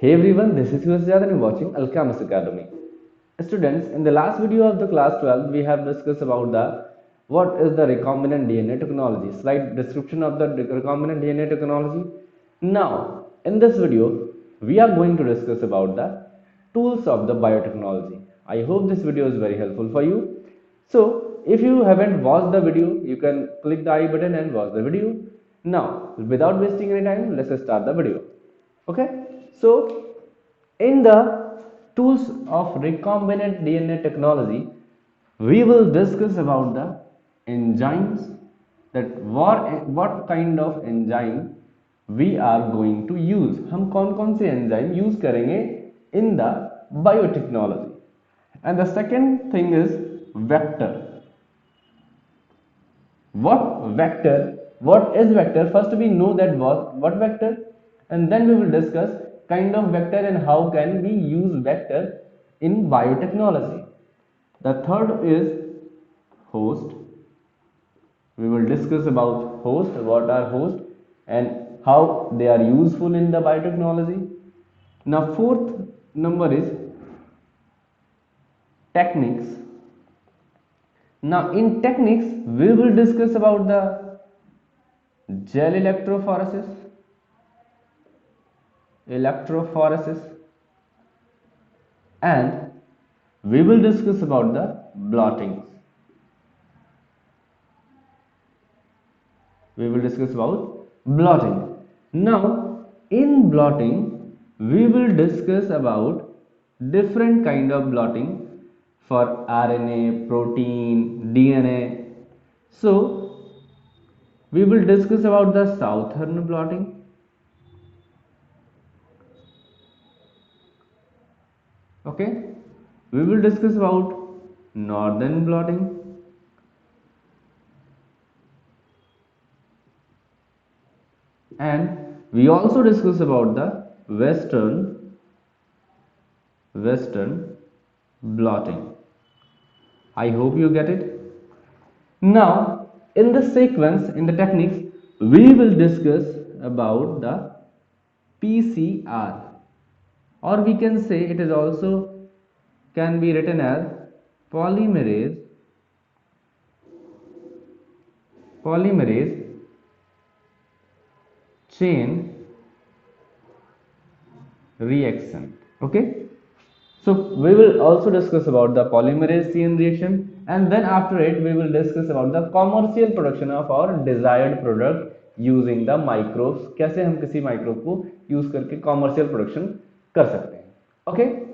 Hey everyone, this is Yusjad and you're watching Alchemist Academy. Students, in the last video of the class 12, we have discussed about the what is the recombinant DNA technology. Slide description of the recombinant DNA technology. Now, in this video, we are going to discuss about the tools of the biotechnology. I hope this video is very helpful for you. So, if you haven't watched the video, you can click the I button and watch the video. Now, without wasting any time, let's start the video. Okay, so in the tools of recombinant DNA technology, we will discuss about the enzymes, that what kind of enzyme we are going to use. हम कौन कौन से enzyme use करेंगे in the biotechnology. And the second thing is vector. What is vector? First we know that what vector, and then we will discuss kind of vector and how can we use vector in biotechnology. The third is host. We will discuss about host, what are host and how they are useful in the biotechnology. Now fourth number is techniques. Now in techniques we will discuss about the gel electrophoresis, and we will discuss about the blottings. Now in blotting we will discuss about different kind of blotting for RNA, protein, DNA. So we will discuss about the southern blotting, okay. We will discuss about northern blotting, and we also discuss about the western blotting. I hope you get it. Now in the sequence, in the techniques, we will discuss about the PCR, or we can say it is also can be written as polymerase chain reaction. Okay, so we will also discuss about the polymerase chain reaction, and then after it we will discuss about the commercial production of our desired product using the microbes. कैसे हम किसी microbe को use करके commercial production कर सकते हैं. Okay,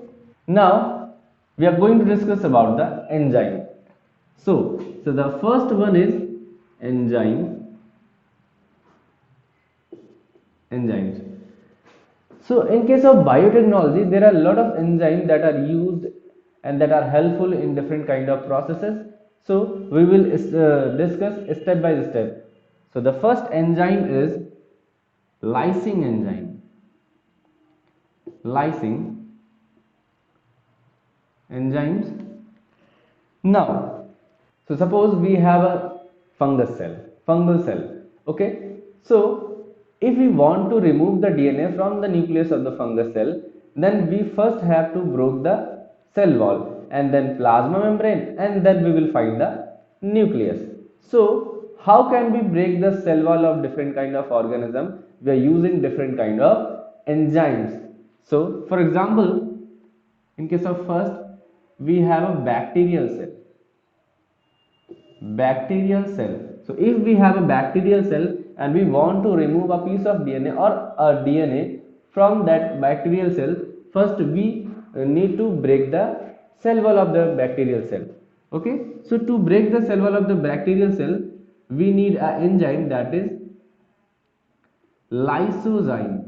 now we are going to discuss about the enzyme. So the first one is enzymes. So in case of biotechnology, there are a lot of enzymes that are used and that are helpful in different kind of processes. So we will discuss step by step. So the first enzyme is lysing enzyme. Lysing enzymes. Now, so suppose we have a fungal cell. Okay, so if we want to remove the DNA from the nucleus of the fungus cell, then we first have to break the cell wall and then plasma membrane, and then we will find the nucleus. So how can we break the cell wall of different kind of organism? We are using different kind of enzymes. So for example, in case of first, we have a bacterial cell. So if we have a bacterial cell and we want to remove a piece of DNA or a DNA from that bacterial cell, first we need to break the cell wall of the bacterial cell. Okay, so to break the cell wall of the bacterial cell, we need an enzyme, that is lysozyme.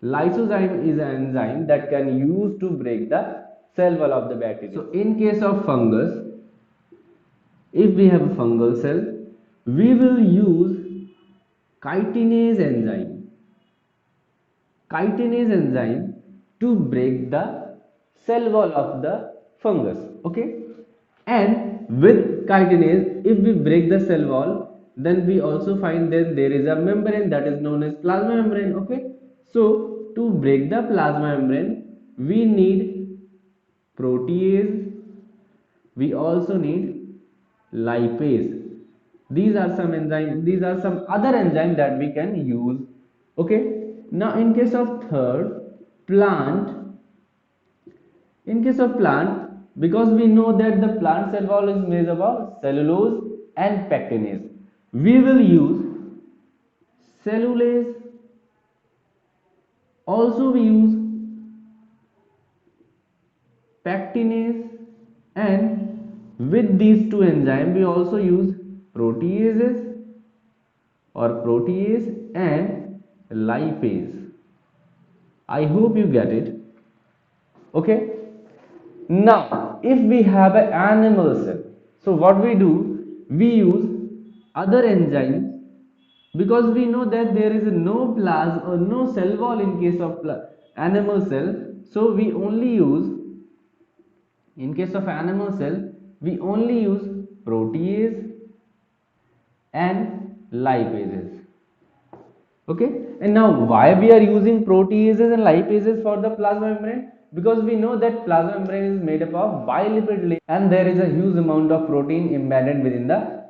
Lysozyme is an enzyme that can use to break the cell wall of the bacteria. So in case of fungus, if we have a fungal cell, we will use chitinase enzyme to break the cell wall of the fungus. Okay, and with chitinase, if we break the cell wall, then we also find that there is a membrane that is known as plasma membrane. Okay, so to break the plasma membrane, we need protease, we also need lipase. These are some enzymes, these are some other enzymes that we can use. Okay, now in case of third, plant, in case of plant, because we know that the plant cell wall is made up of cellulose and pectinase, we will use cellulase. Also we use pectinase, and with these two enzymes we also use proteases or protease and lipase. I hope you get it. Okay, now if we have an animal cell, so what we do, we use other enzymes, because we know that there is no plasma or no cell wall in case of animal cell. So we only use, in case of animal cell, we only use protease and lipases. Okay, and now why we are using proteases and lipases for the plasma membrane? Because we know that plasma membrane is made up of bilipid layer and there is a huge amount of protein embedded within the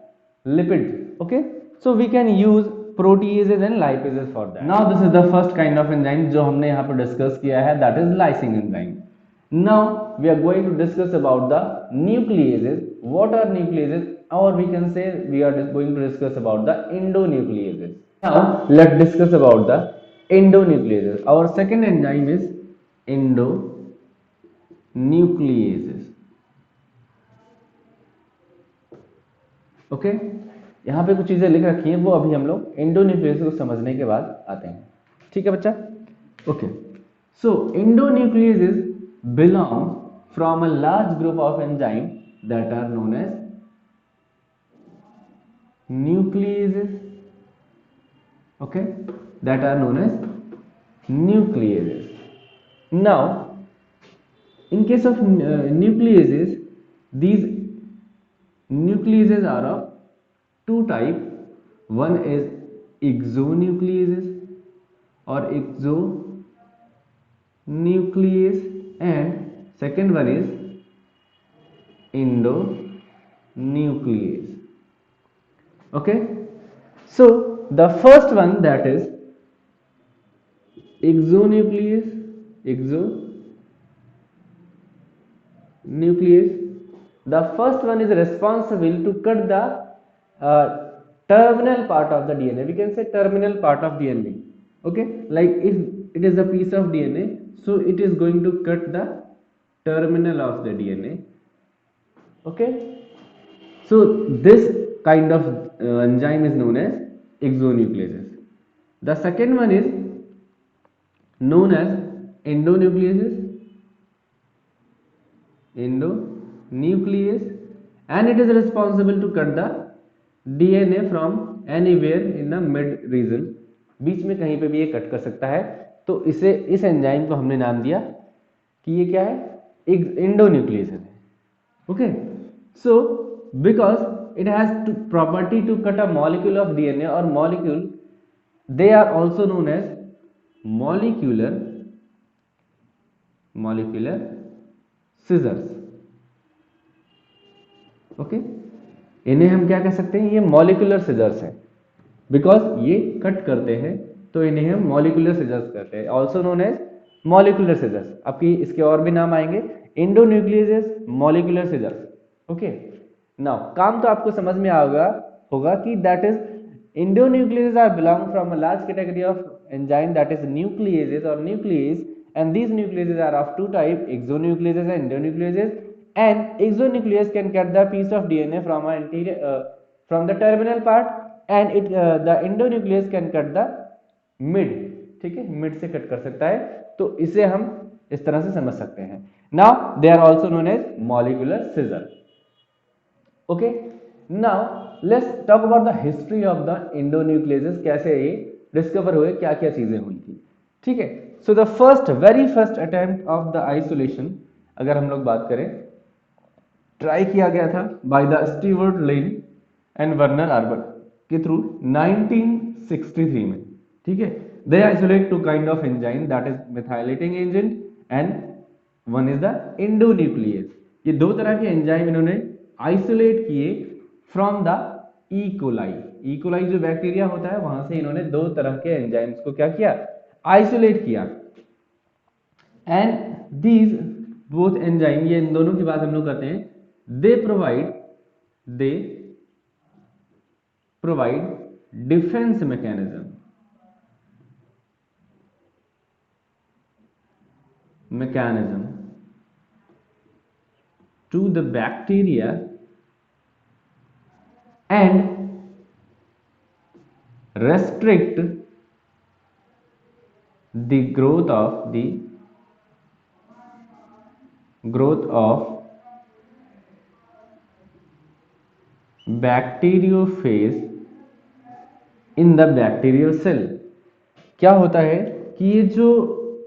lipid. Okay, so we can use proteases and lipases for that. Now this is the first kind of enzyme जो हमने यहाँ पर discuss किया है, that is lysine enzyme. Now we are going to discuss about the nucleases. What are nucleases? Or we can say we are going to discuss about the endonucleases. Now let's discuss about the endonucleases. Our second enzyme is endonucleases. Okay, यहाँ पे कुछ चीजें लिख रखी हैं, वो अभी हम लोग endonucleases को समझने के बाद आते हैं. ठीक है बच्चा? Okay, so endonucleases belong from a large group of enzymes that are known as nucleases. Okay, that are known as nucleases. Now in case of nucleases, these nucleases are of two types. One is exonucleases or exonuclease, and second one is endonuclease. Okay, so the first one, that is exonuclease. The first one is responsible to cut the terminal part of the DNA. We can say terminal part of DNA. Okay, like if it is a piece of DNA, so it is going to cut the terminal of the DNA. Okay, so this kind of enzyme is known as exonucleases. The second one is known as endonucleases. And it is responsible to cut the DNA from anywhere in the mid region. बीच में कहीं पे भी ये cut कर सकता है, तो इसे, इस एंजाइम को हमने नाम दिया कि ये क्या है, endonuclease है. Okay, so because it has property to cut a molecule of DNA or molecule, they are also known as molecular scissors. Okay, इन्हें हम क्या कह सकते हैं, ये मॉलिक्यूलर सिजर्स हैं, बिकॉज ये कट करते हैं, तो इन्हें हम मॉलिक्यूलर सिजर्स कहते हैं, also known as molecular scissors. आपकी इसके और भी नाम आएंगे, endonuclease, molecular scissors. Okay, now काम तो आपको समझ में होगा कि that is endonucleases are belong from a large category of enzyme, that is nucleases or nuclease, and these nucleases are of two types, exonucleases and endonucleases. And exonuclease can cut the piece of DNA from from the terminal part, and the endonuclease can cut the mid. ठीक है, mid से cut कर सकता है, तो इसे हम इस तरह से समझ सकते हैं. Now they are also known as molecular scissor. Okay, now let's talk about the history of the endonucleases. कैसे ये डिस्कवर हुए, क्या क्या चीजें हुई थी. ठीक है, so the very first attempt of the isolation, अगर हम लोग बात करें, ट्राई किया गया था by the Stewart Linn and Werner Arbat के थ्रू 1963 में. ठीक है, They isolate two kind of enzyme, that is methylating agent and one is the endonuclease. ये दो तरह के एंजाइम इन्होंने आइसोलेट किए from the E coli. E coli जो बैक्टीरिया होता है वहां से इन्होंने दो तरह के एंजाइम्स को क्या किया, आइसोलेट किया। एंड दीज बोथ एंजाइम, ये इन दोनों की बात हम लोग करते हैं, they provide defence mechanism to the bacteria and restrict the growth of bacteriophage in the bacterial cell। क्या होता है कि ये जो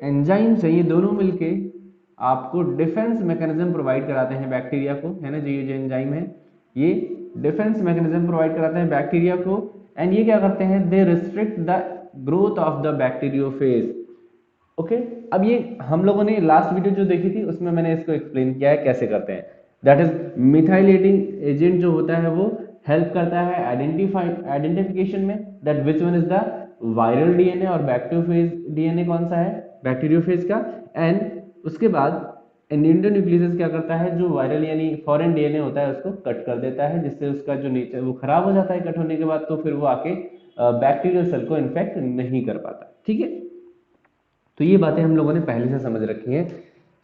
एंजाइम्स है ये दोनों मिलके आपको डिफेंस मैकेनिज्म प्रोवाइड कराते हैं बैक्टीरिया को, है ना। जो ये जो एंजाइम है ये डिफेंस मैकेनिज्म प्रोवाइड कराते हैं बैक्टीरिया को। एंड ये क्या करते हैं, they restrict the growth of the bacteriophage. Okay, अब ये हम लोगों ने लास्ट वीडियो जो देखी थी उसमें मैंने इसको एक्सप्लेन किया है कैसे करते हैं। दैट इज मिथाइलेटिंग एजेंट जो होता है वो हेल्प करता है आइडेंटिफिकेशन में, that which one is the viral DNA और बैक्टीरियोफेज डीएनए कौन सा है, बैक्टीरियोफेज का। एंड उसके बाद एंडोन्यूक्लियस क्या करता है, जो वायरल यानी फॉरेन डीएनए होता है उसको कट कर देता है, जिससे उसका जो नेचर वो खराब हो जाता है कट होने के बाद, तो फिर वो आके बैक्टीरियल सेल को इन्फेक्ट नहीं कर पाता। ठीक है, तो ये बातें हम लोगों ने पहले से समझ रखी हैं।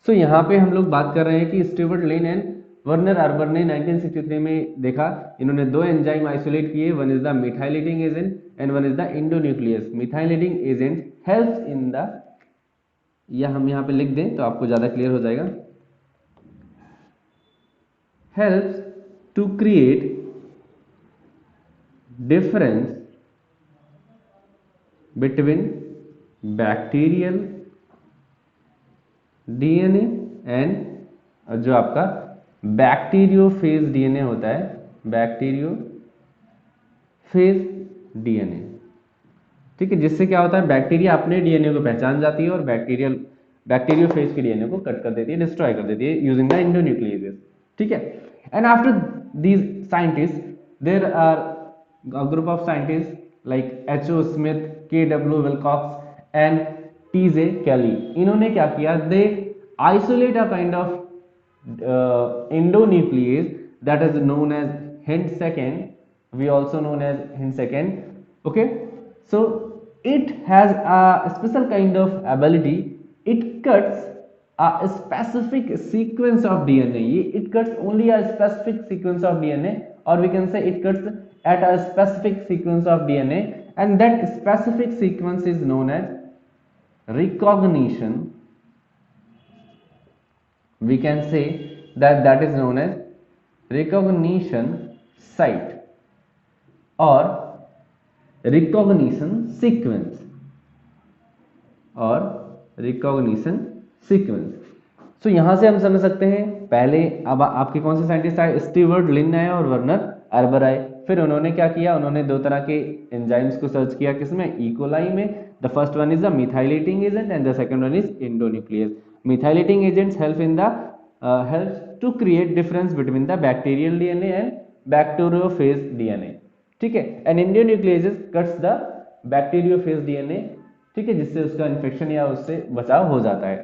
सो यहाँ पे हम लोग बात कर रहे हैं कि Stewart Linn and Werner Arber ने 1963 में देखा, इन्होंने दो एंजाइम आइसोलेट किए, one is the methylating agent and one is the endonuclease. Methylating agent helps in the, या हम यहाँ पे लिख दें तो आपको ज्यादा क्लियर हो जाएगा, helps to create difference between bacterial DNA and जो आपका बैक्टीरियोफेज डीएनए होता है, बैक्टीरियोफेज डीएनए। ठीक है, जिससे क्या होता है, बैक्टीरिया अपने डीएनए को पहचान जाती है और बैक्टीरियोफेज के डीएनए को कट कर देती है, डिस्ट्रॉय कर देती है यूजिंग द एंडोन्यूक्लियस। ठीक है, and after these scientist there are a group of scientist like H.O. Smith, K.W. Wilcox and T.J. Kelly. इन्होंने क्या किया, they isolate a kind of endonuclease that is known as Hnd second, we also known as Hnd second. Okay, so it has a special kind of ability, it cuts a specific sequence of DNA, it cuts only a specific sequence of DNA, or we can say it cuts at a specific sequence of DNA, and that specific sequence is known as recognition. We can say that is known as recognition site or recognition sequence So यहां से हम समझ सकते हैं, पहले अब आपके कौन से साइंटिस्ट आए, स्टीवर्ट लिन आए और वर्नर अर्बर आए। फिर उन्होंने क्या किया, उन्होंने दो तरह के एंजाइम्स को सर्च किया, किसमें, ई कोलाई में। The first one is the methylating agent and the second one is endonuclease. Methylating agents help in the helps to create difference between the bacterial DNA and bacteriophage DNA। ठीक है, and endonucleases cuts the bacteriophage DNA, ठीक है, जिससे उसका infection या उससे बचाव हो जाता है।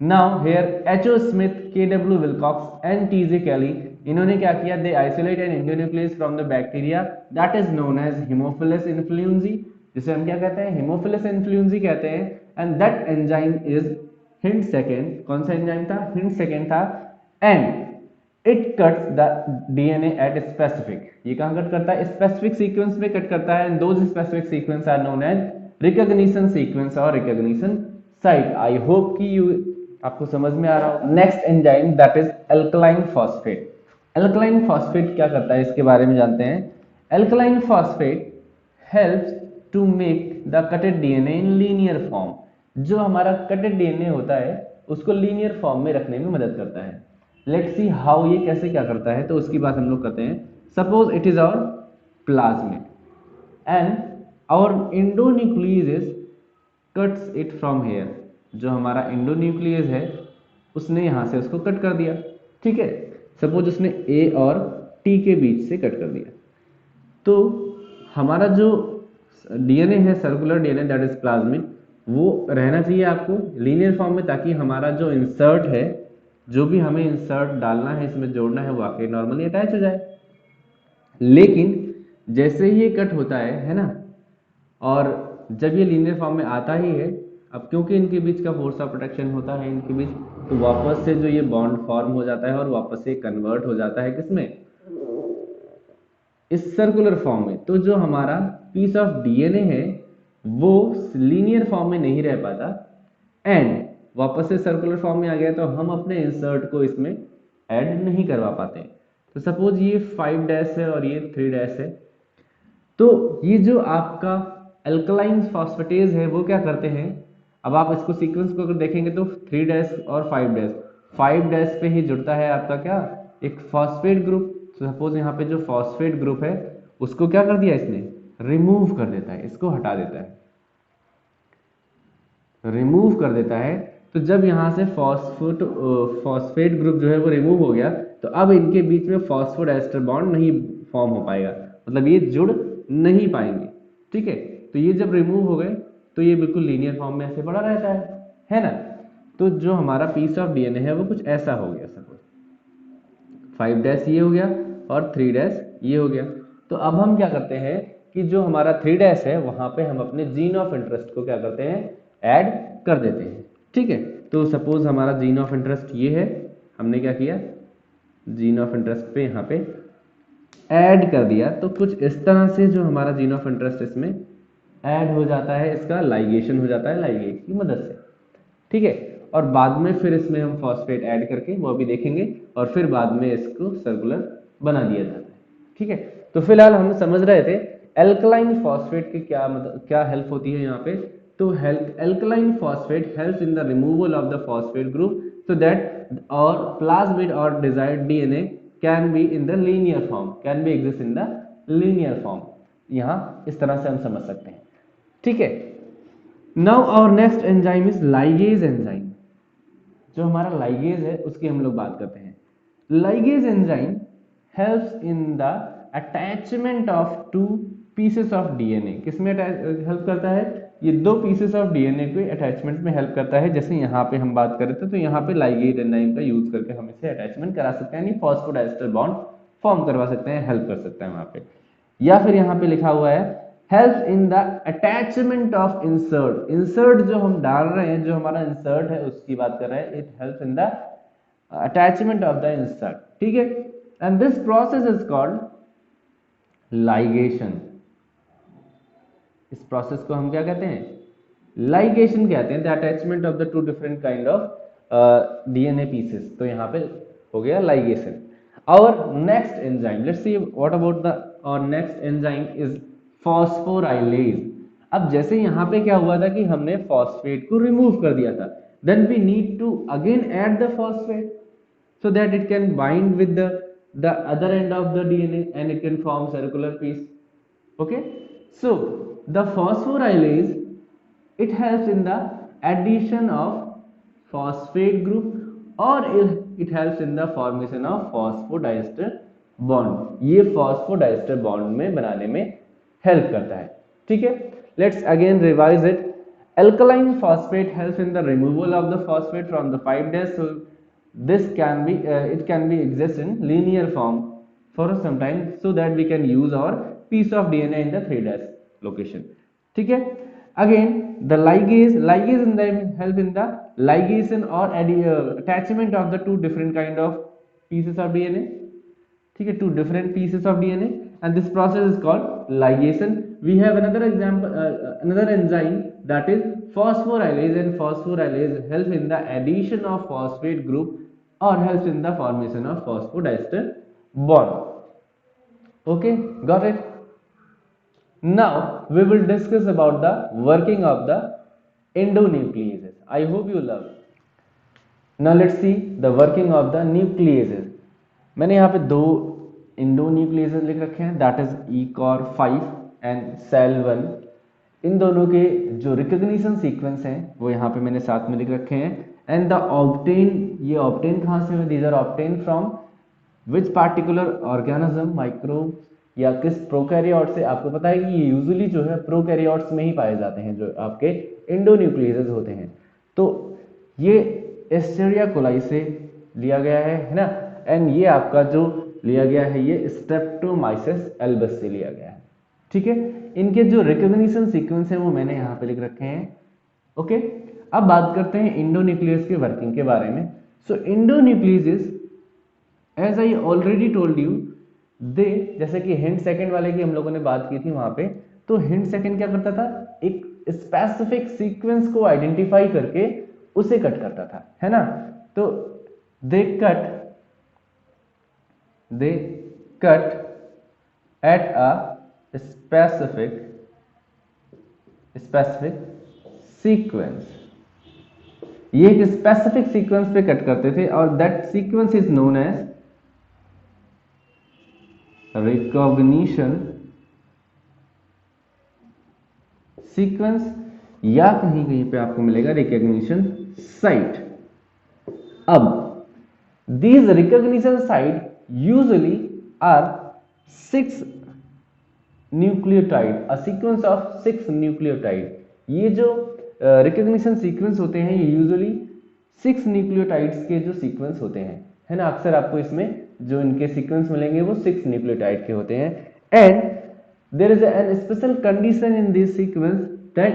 Now here H.O. Smith, K.W. Wilcox and T.J. Kelly, इन्होंने क्या किया, they isolate an endonuclease from the bacteria that is known as Haemophilus influenzae, जिसे हम क्या कहते हैं, Haemophilus influenzae कहते हैं, and that enzyme is Hnd second। कौन सा एंजाइम था, Hnd second था। And it cuts the DNA at specific, ये कहां कट करता है, स्पेसिफिक सीक्वेंस में कट करता है। And those specific sequence are known as recognition sequence और रिकॉग्निशन साइट। आई होप कि आपको समझ में आ रहा हो। Next enzyme that is alkaline phosphate. Alkaline phosphate क्या करता है, इसके बारे में जानते हैं। Alkaline phosphate helps to make the cutted DNA in linear form. जो हमारा कटेड डीएनए होता है उसको लीनियर फॉर्म में रखने में मदद करता है। लेट्स सी हाउ, ये कैसे क्या करता है, तो उसकी बात हम लोग करते हैं। Suppose it is our plasmid and our endonuclease cuts it from here, जो हमारा एंडोन्यूक्लियस है उसने यहाँ से उसको कट कर दिया। ठीक है, सपोज उसने ए और टी के बीच से कट कर दिया, तो हमारा जो डीएनए है, circular DNA that is plasmid, वो रहना चाहिए आपको लीनियर फॉर्म में, ताकि हमारा जो इंसर्ट है, जो भी हमें इंसर्ट डालना है, इसमें जोड़ना है, वो आके नॉर्मली अटैच हो जाए। लेकिन जैसे ही ये कट होता है ना, और जब ये लीनियर फॉर्म में आता ही है, अब क्योंकि इनके बीच का फोर्स ऑफ प्रोटेक्शन होता है इनके बीच, तो वापस से जो ये बॉन्ड फॉर्म हो जाता है और वापस से कन्वर्ट हो जाता है किसमें, इस सर्कुलर फॉर्म में। तो जो हमारा पीस ऑफ डीएनए है वो लीनियर फॉर्म में नहीं रह पाता एंड वापस से सर्कुलर फॉर्म में आ गया, तो हम अपने इंसर्ट को इसमें ऐड नहीं करवा पाते। तो सपोज ये 5 डैश है और ये 3 डैश है, तो ये जो आपका अल्कलाइन फॉस्फेटेज है वो क्या करते हैं, अब आप इसको सीक्वेंस को अगर देखेंगे तो 3 डैश और 5 डैश, 5 डैश पे ही जुड़ता है आपका क्या, एक फॉस्फेट ग्रुप। सपोज यहाँ पे जो फॉस्फेट ग्रुप है उसको क्या कर दिया इसने, रिमूव कर देता है, इसको हटा देता है, रिमूव कर देता है। तो जब यहाँ से फॉस्फेट ग्रुप जो है वो रिमूव हो गया, तो अब इनके बीच में फॉस्फोडाइस्टर बॉन्ड नहीं फॉर्म हो पाएगा, मतलब ये जुड़ नहीं पाएंगे। ठीक है, तो ये जब रिमूव हो गए तो ये बिल्कुल लीनियर फॉर्म में ऐसे पड़ा रहता है ना। तो जो हमारा पीस ऑफ डीएनए है वो कुछ ऐसा हो गया, सपोज 5 डैश ये हो गया और 3 डैश ये हो गया। तो अब हम क्या करते हैं कि जो हमारा 3 डैश है वहां पे हम अपने जीन ऑफ इंटरेस्ट को क्या करते हैं, ऐड कर देते हैं। ठीक है, तो सपोज हमारा जीन ऑफ इंटरेस्ट ये है, हमने क्या किया, जीन ऑफ इंटरेस्ट पे यहाँ पे ऐड कर दिया, तो कुछ इस तरह से जो हमारा जीन ऑफ इंटरेस्ट इसमें ऐड हो जाता है, इसका लाइगेशन हो जाता है लाइगेज की मदद से। ठीक है, और बाद में फिर इसमें हम फॉस्फेट ऐड करके वो अभी देखेंगे, और फिर बाद में इसको सर्कुलर बना दिया जाता है। ठीक है, तो फिलहाल हम समझ रहे थे एल्कलाइन फॉस्फेट की क्या मतलब क्या हेल्प होती है यहाँ पे। तो alkaline phosphate helps in the removal of the phosphate group so that और प्लाज्मिड और desired DNA can be in the linear form, can be exist in the linear form. यहाँ इस तरह से हम समझ सकते हैं। ठीक है, now our next enzyme is ligase enzyme. जो हमारा लाइगेज है उसकी हम लोग बात करते हैं। Ligase enzyme helps in the attachment of two pieces of DNA. किसमें हेल्प करता है, ये 2 पीसेस ऑफ डीएनए के अटैचमेंट में हेल्प करता है। जैसे यहाँ पे हम बात कर रहे थे, तो यहाँ पे लाइगेज एंजाइम का यूज करके हम इसे अटैचमेंट करा सकते हैं, यानी फॉस्फोडाइस्टर बॉन्ड फॉर्म करवा सकते हैं, हेल्प कर सकते हैं वहां पे। या फिर यहाँ पे लिखा हुआ है help in the attachment of insert. Insert जो हम डाल रहे हैं, जो हमारा इंसर्ट है उसकी बात कर रहे हैं, it help in the attachment of the insert. ठीक है, and this process is called ligation. इस प्रोसेस को हम क्या कहते हैं, लाइगेशन कहते हैं, the attachment of the 2 different kind of DNA pieces. तो यहाँ पे हो गया ligation. Our next enzyme, let's see what about the और नेक्स्ट एंजाइम इज फॉस्फोराइलेज। अब जैसे यहाँ पे क्या हुआ था कि हमने फॉस्फेट को रिमूव कर दिया था, then we need to again add the phosphate so that it can bind with the other end of the DNA and it can form circular piece. Okay, so the phosphorylase, it helps in the addition of phosphate group or it helps in the formation of phosphodiester bond। ये phosphodiester bond में बनाने में help करता है। ठीक है, let's again revise it। Alkaline phosphate helps in the removal of the phosphate from the 5 dash, so this can be it can be exist in linear form for some time so that we can use our piece of DNA in the 3 dash location। ठीक है, again the ligase enzyme help in the ligation or attachment of the 2 different kind of pieces of DNA। ठीक है, 2 different pieces of DNA, and this process is called ligation। We have another example, another enzyme that is phosphorylase, and phosphorylase helps in the addition of phosphate group or helps in the formation of phosphodiester bond। Okay, got it? Now we will discuss about the working of the endonucleases। I hope you love it। Now let's see the working of the nucleases। मैंने यहाँ पे 2 endonucleases लिख रखे हैं, that is ECOR5 and SAL1। इन दोनों के जो recognition sequence हैं वो यहाँ पे मैंने साथ में लिख रखे हैं। एंड द ऑब्टेन, ये ऑब्टेन कहाँ से हुए, these are obtain from which particular organism, microbe या किस प्रोकैरियोट से। आपको पता है कि ये यूजुअली जो है प्रोकैरियोट्स में ही पाए जाते हैं, जो आपके एंडोन्यूक्लियस होते हैं। तो ये एस्चेरिया कोलाई से लिया गया है ना। एंड ये आपका जो लिया गया है ये स्ट्रेप्टोमाइसिस एल्बस से लिया गया है। ठीक है, इनके जो रिकॉग्निशन सीक्वेंस है वो मैंने यहाँ पे लिख रखे हैं। ओके, अब बात करते हैं इंडोन्यूक्लियस के वर्किंग के बारे में। So endonuclease is, as I already told you, they, जैसे कि हिंट सेकंड वाले की हम लोगों ने बात की थी वहां पे, तो हिंट सेकंड क्या करता था, एक स्पेसिफिक सीक्वेंस को आइडेंटिफाई करके उसे कट करता था, है ना। तो they cut at a specific sequence, ये एक स्पेसिफिक सीक्वेंस पे कट करते थे और that sequence is known as recognition sequence, या कहीं कहीं पे आपको मिलेगा रिकॉग्निशन साइट। अब these recognition site usually are 6 nucleotide, a sequence of 6 nucleotide। ये जो रिकॉग्निशन सीक्वेंस होते हैं ये यूजुअली 6 न्यूक्लियोटाइड्स के जो सीक्वेंस होते हैं, है ना। अक्सर आपको इसमें जो इनके सीक्वेंस मिलेंगे वो 6 न्यूक्लियोटाइड के होते हैं। And there is an special condition in this sequence that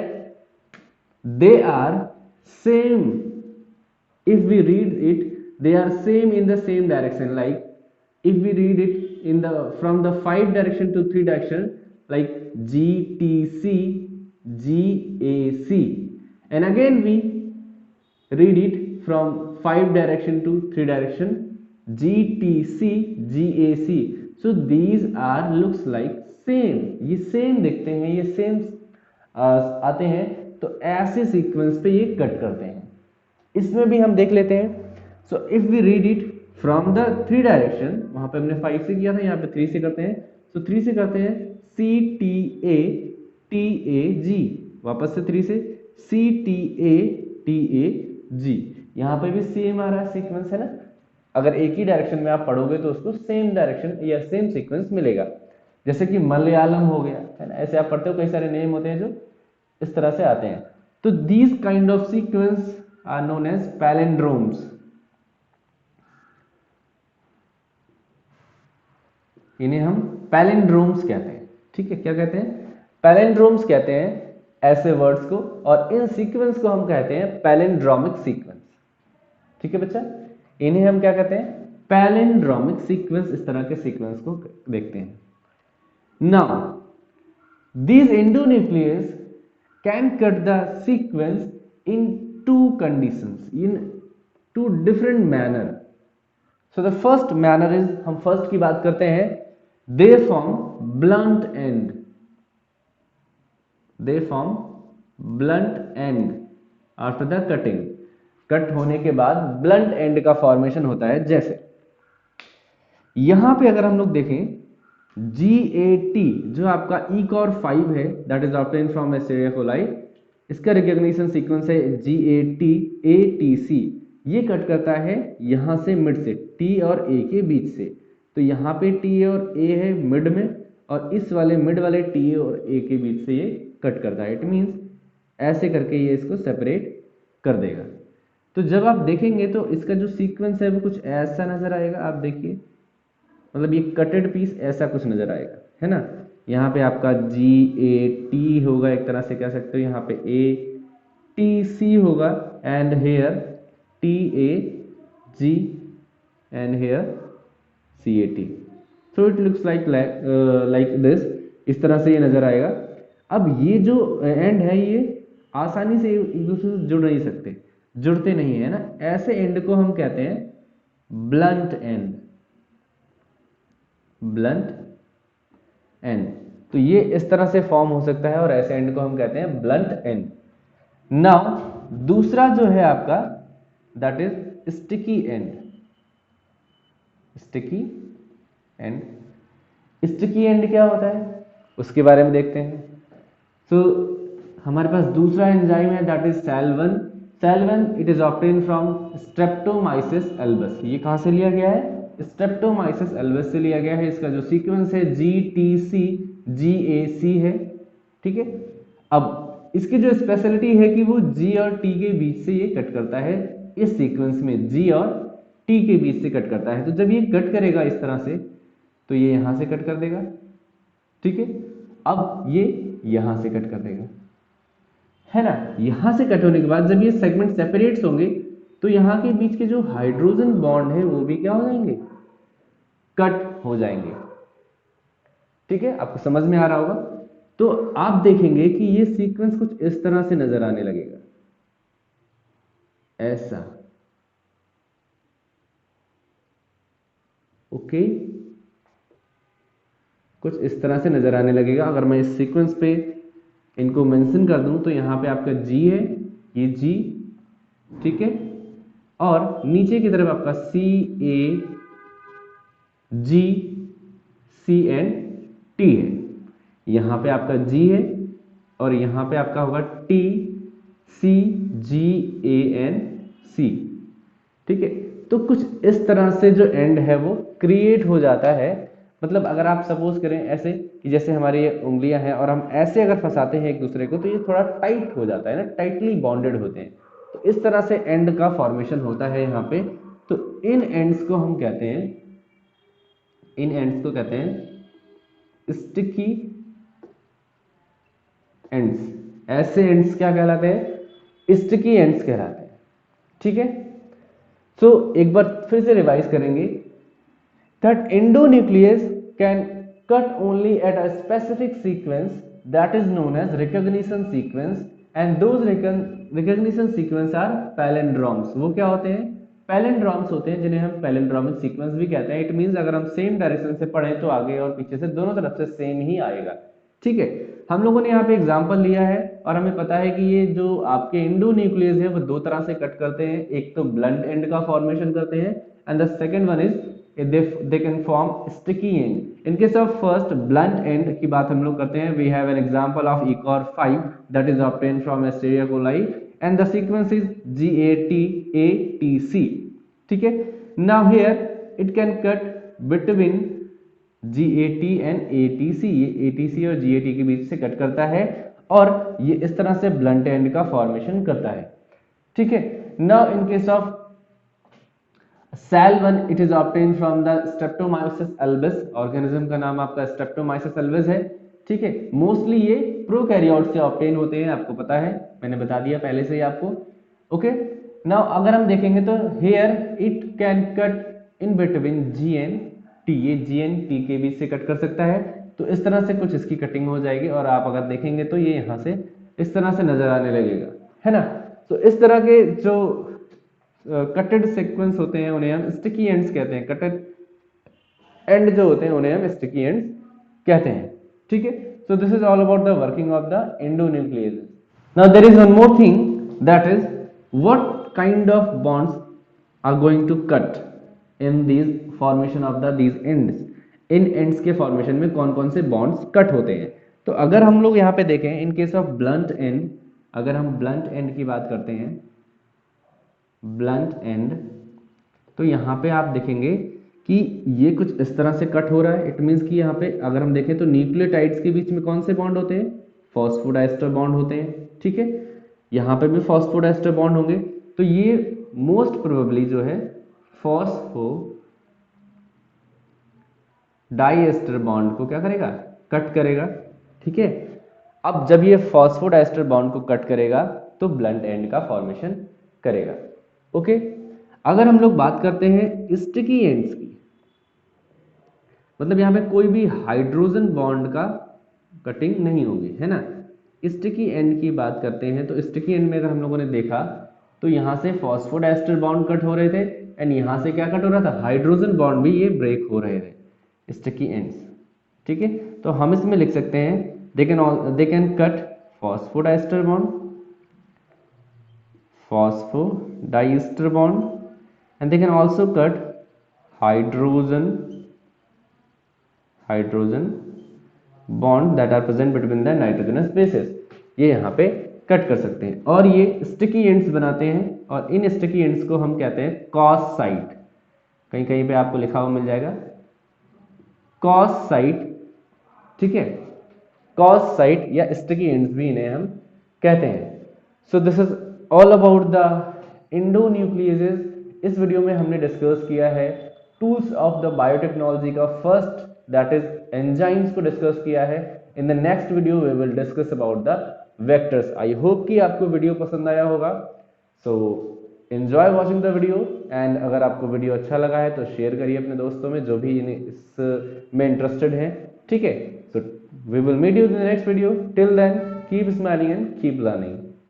they are same, if we read it they are same in the same direction, like if we read it in the from the 5 direction to 3 direction, like GTC GAC, and again we read it from 5 direction to 3 direction GTC GAC, so these are looks like same, ये same दिखते हैं, ये same आते हैं, तो ऐसे sequence पे ये कट करते हैं। इसमें भी हम देख लेते हैं। So if we read it from the 3 direction, वहां पे हमने 5 से किया था, यहाँ पे 3 से करते हैं। सो 3 से करते हैं CTATAG, वापस से 3 से CTATAG, यहाँ पे भी सेम आ रहा है सीक्वेंस, है ना। अगर एक ही डायरेक्शन में आप पढ़ोगे तो उसको सेम डायरेक्शन या सेम सीक्वेंस मिलेगा। जैसे कि मलयालम हो गया, है ना, ऐसे आप पढ़ते हो, कई सारे नेम होते हैं जो इस तरह से आते हैं। तो these kind of sequence are known as palindromes। इन्हें हम पैलिंड्रोम्स कहते हैं। ठीक है, क्या कहते हैं, पैलिंड्रोम्स कहते हैं ऐसे वर्ड्स को, और इन सीक्वेंस को हम कहते हैं पैलिंड्रोमिक सीक्वेंस। ठीक है बच्चा, इन्हें हम क्या कहते हैं, पैलिंड्रोमिक सीक्वेंस। इस तरह के सीक्वेंस को देखते हैं। Now these endonuclease can cut the sequence in 2 conditions, in 2 different manner। so the first manner is, हम फर्स्ट की बात करते हैं, they form blunt end after the cutting। Cut होने के बाद ब्लंट एंड का फॉर्मेशन होता है। जैसे यहां पे अगर हम लोग देखें GAT जो आपका ECOR5 है, that is obtain from Escherichia coli, इसका रिकॉग्निशन सीक्वेंस है GATATC। ये कट करता है यहां से मिड से, T और A के बीच से। तो यहाँ पे T और A है मिड में, और इस वाले मिड वाले T और A के बीच से ये कट करता है। इट मीन्स ऐसे करके ये इसको सेपरेट कर देगा। तो जब आप देखेंगे तो इसका जो सीक्वेंस है वो कुछ ऐसा नजर आएगा। आप देखिए, मतलब ये कटेड पीस ऐसा कुछ नजर आएगा, है ना। यहाँ पे आपका GAT होगा, एक तरह से कह सकते हो, यहाँ पे ATC होगा, and here TAG and here CAT। So it looks like this, इस तरह से ये नजर आएगा। अब ये जो एंड है ये आसानी से एक दूसरे से जुड़ नहीं सकते, जुड़ते नहीं है ना। ऐसे एंड को हम कहते हैं ब्लंट एंड। तो ये इस तरह से फॉर्म हो सकता है, और ऐसे एंड को हम कहते हैं ब्लंट एंड। नाउ दूसरा जो है आपका, that is sticky and. Sticky and क्या होता है उसके बारे में देखते हैं। तो हमारे पास दूसरा एंजाइम है that is Sal 1। Sal 1 it is obtain from Streptomyces albus. ये कहाँ से लिया गया है? स्ट्रेप्टोमाइसिस एल्बस से लिया गया है। इसका जो सीक्वेंस है GTC-GAC है, ठीक है। अब इसकी जो स्पेशलिटी है कि वो G और T के बीच से ये कट करता है, इस सीक्वेंस में G और T के बीच से कट करता है। तो जब ये कट करेगा इस तरह से, तो ये यहां से कट कर देगा, ठीक है। अब ये यहां से कट कर देगा, है ना। यहां से कट होने के बाद जब ये सेगमेंट सेपरेट्स होंगे, तो यहां के बीच के जो हाइड्रोजन बॉन्ड है वो भी क्या हो जाएंगे? कट हो जाएंगे, ठीक है। आपको समझ में आ रहा होगा। तो आप देखेंगे कि ये सीक्वेंस कुछ इस तरह से नजर आने लगेगा, ऐसा, ओके। कुछ इस तरह से नजर आने लगेगा। अगर मैं इस सीक्वेंस पे इनको मेंशन कर दूं तो यहां पे आपका G है, ये G, ठीक है। और नीचे की तरफ आपका CAGCN-T है। यहां पे आपका G है और यहां पे आपका होगा TCGANC, ठीक है। तो कुछ इस तरह से जो एंड है वो क्रिएट हो जाता है। मतलब अगर आप सपोज करें ऐसे कि जैसे हमारी ये उंगलियां हैं और हम ऐसे अगर फंसाते हैं एक दूसरे को, तो ये थोड़ा टाइट हो जाता है ना, टाइटली बॉन्डेड होते हैं। तो इस तरह से एंड का फॉर्मेशन होता है यहाँ पे। तो इन एंड्स को हम कहते हैं, इन एंड्स को कहते हैं स्टिकी एंड्स। ऐसे एंड्स क्या कहलाते हैं? स्टिकी एंड्स कहलाते हैं, ठीक है। सो एक बार फिर से रिवाइज करेंगे that endonuclease can cut only at a specific sequence that is known as recognition sequence, and those recognition sequence are palindromes। वो क्या होते हैं? पैलिंड्रोम्स होते हैं, जिन्हें हम पैलिंड्रोमिक सीक्वेंस भी कहते हैं। इट मींस अगर हम सेम डायरेक्शन से पढ़ें तो आगे और पीछे से दोनों तरफ से सेम ही आएगा, ठीक है। हम लोगों ने यहाँ पे एग्जांपल लिया है और हमें पता है कि ये जो आपके एंडोन्यूक्लियस है वो दो तरह से कट करते हैं। एक तो ब्लंट एंड का फॉर्मेशन करते हैं, and the second one is they can form sticky end। in case of first blunt end की बात हम लोग करते हैं, we have an example of ECOR5 that is obtained from Escherichia coli and the sequence is GATATC, ठीक है। now here it can cut between GAT and ATC। ये ATC और GAT के बीच से कट करता है और ये इस तरह से ब्लंट एंड का फॉर्मेशन करता है, ठीक है। now in case of Sal 1 it is obtain from the Streptomyces albus. Organism का नाम आपका स्ट्रेप्टोमाइसिस एल्बस है, ठीक है। मोस्टली ये प्रोकैरियोट से ऑब्टेन होते हैं, आपको पता है, मैंने बता दिया पहले से ही आपको, ओके। नाउ अगर हम देखेंगे तो here it can cut in between GNT। ये GNT के बीच से कट कर सकता है। तो इस तरह से कुछ इसकी कटिंग हो जाएगी और आप अगर देखेंगे तो ये यहां से इस तरह से नजर आने लगेगा, है ना। तो इस तरह के जो कटेड सीक्वेंस होते हैं उन्हें हम स्टिकी एंड्स कहते हैं। कटेड एंड जो होते हैं उन्हें हम स्टिकी एंड्स कहते हैं, ठीक है। So this is all about the working of the endonuclease. Now there is one more thing that is what kind of bonds are going to cut in this formation of the these ends. इन ends के formation में कौन कौन से bonds cut होते हैं। तो अगर हम लोग यहाँ पे देखें in case of blunt and, अगर हम ब्लंट एंड की बात करते हैं, ब्लंट एंड, तो यहाँ पे आप देखेंगे कि ये कुछ इस तरह से कट हो रहा है। इट मींस कि यहाँ पे अगर हम देखें तो न्यूक्लियोटाइड्स के बीच में कौन से बॉन्ड होते हैं? फॉस्फोडाइस्टर बॉन्ड होते हैं, ठीक है। यहाँ पे भी फॉस्फोडाइस्टर बॉन्ड होंगे। तो ये मोस्ट प्रोबेबली जो है फॉस्फोडाइस्टर बॉन्ड को क्या करेगा? कट करेगा, ठीक है। अब जब ये फॉस्फोडाइस्टर बॉन्ड को कट करेगा तो ब्लंट एंड का फॉर्मेशन करेगा, ओके। अगर हम लोग बात करते हैं स्टिकी एंड्स की, मतलब यहां पे कोई भी हाइड्रोजन बॉन्ड का कटिंग नहीं होगी, है ना। स्टिकी एंड की बात करते हैं तो स्टिकी एंड में अगर हम लोगों ने देखा तो यहां से फॉस्फोडाइस्टर बॉन्ड कट हो रहे थे एंड यहां से क्या कट हो रहा था? हाइड्रोजन बॉन्ड भी ये ब्रेक हो रहे थे, स्टिकी एंड्स, ठीक है। तो हम इसमें लिख सकते हैं they can cut phosphodiester bond, phosphodiester bond, and they can also cut hydrogen bond that are present between the nitrogenous bases। ये यहाँ पे कट कर सकते हैं। और ये स्टिकी एंड्स बनाते हैं और इन स्टिकी एंड्स को हम कहते हैं कॉस साइट। कहीं कहीं पे आपको लिखा हुआ मिल जाएगा कॉस साइट, ठीक है, कॉस साइट या स्टिकी एंड्स भी इन्हें हम कहते हैं। So this is all about the endonucleases. इस वीडियो में हमने डिस्कस किया है टूल्स ऑफ द बायोटेक्नोलॉजी का फर्स्ट दैट इज एंजाइम्स को डिस्कस किया है। In the next video we will discuss about the vectors. I hope कि आपको वीडियो पसंद आया होगा। So enjoy watching the video and अगर आपको वीडियो अच्छा लगा है तो शेयर करिए अपने दोस्तों में जो भी इस में इंटरेस्टेड हैं, ठीक है। So we will meet you in the next video. Till then keep smiling and keep learning.